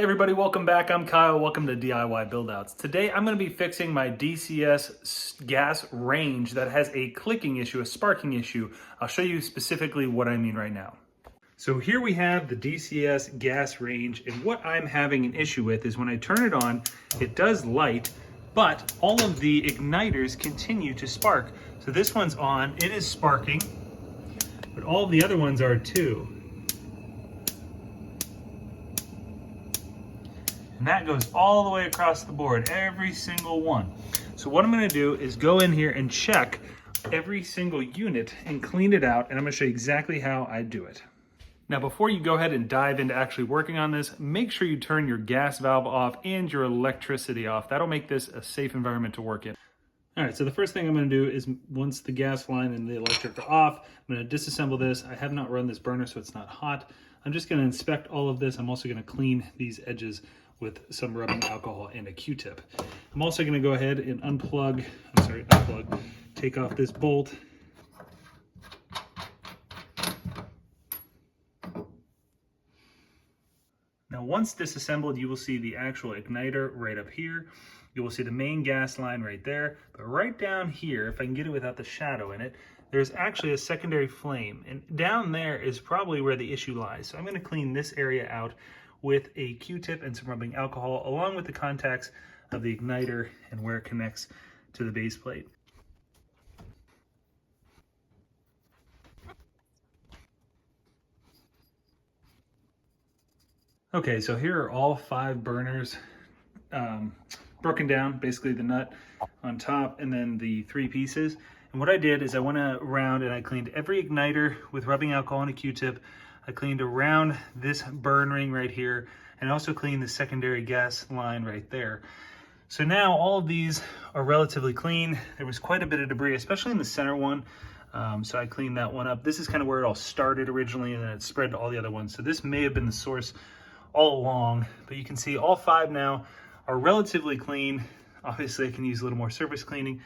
everybody, welcome back. I'm Kyle. Welcome to DIY Buildouts. Today I'm going to be fixing my DCS gas range that has a clicking issue, a sparking issue. I'll show you specifically what I mean right now. So here we have the DCS gas range, and what I'm having an issue with is when I turn it on, it does light, but all of the igniters continue to spark. So this one's on, it is sparking, but all the other ones are too. And that goes all the way across the board, every single one. So what I'm gonna do is go in here and check every single unit and clean it out, and I'm gonna show you exactly how I do it. Now, before you go ahead and dive into actually working on this, make sure you turn your gas valve off and your electricity off. That'll make this a safe environment to work in. All right, so the first thing I'm gonna do is once the gas line and the electric are off, I'm gonna disassemble this. I have not run this burner, so it's not hot. I'm just gonna inspect all of this. I'm also gonna clean these edges with some rubbing alcohol and a Q-tip. I'm also gonna go ahead and take off this bolt. Now, once disassembled, you will see the actual igniter right up here. You will see the main gas line right there. But right down here, if I can get it without the shadow in it, there's actually a secondary flame. And down there is probably where the issue lies. So I'm gonna clean this area out with a Q-tip and some rubbing alcohol, along with the contacts of the igniter and where it connects to the base plate. Okay, so here are all 5 burners broken down, basically the nut on top and then the 3 pieces. And what I did is I went around and I cleaned every igniter with rubbing alcohol and a Q-tip. I cleaned around this burn ring right here and also cleaned the secondary gas line right there. So now all of these are relatively clean. There was quite a bit of debris, especially in the center one. So I cleaned that one up. This is kind of where it all started originally, and then it spread to all the other ones. So this may have been the source all along, but you can see all 5 now are relatively clean. Obviously I can use a little more surface cleaning,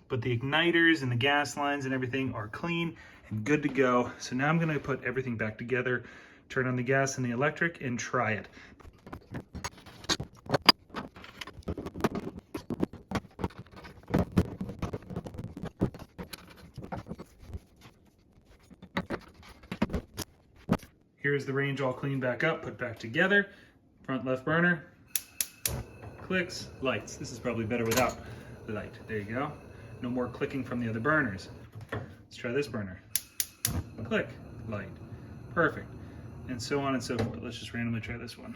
but the igniters and the gas lines and everything are clean and good to go. So now I'm gonna put everything back together, turn on the gas and the electric, and try it. Here's the range all cleaned back up, put back together. Front left burner, clicks, lights. This is probably better without the light. There you go. No more clicking from the other burners. Let's try this burner. Click, light, perfect. And so on and so forth. Let's just randomly try this one.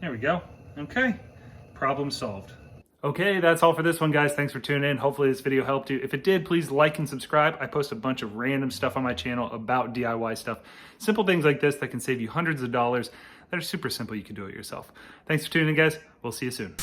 There we go. Okay, problem solved. Okay, that's all for this one, guys. Thanks for tuning in. Hopefully this video helped you. If it did, please like and subscribe. I post a bunch of random stuff on my channel about DIY stuff. Simple things like this that can save you hundreds of dollars that are super simple. You can do it yourself. Thanks for tuning in, guys. We'll see you soon.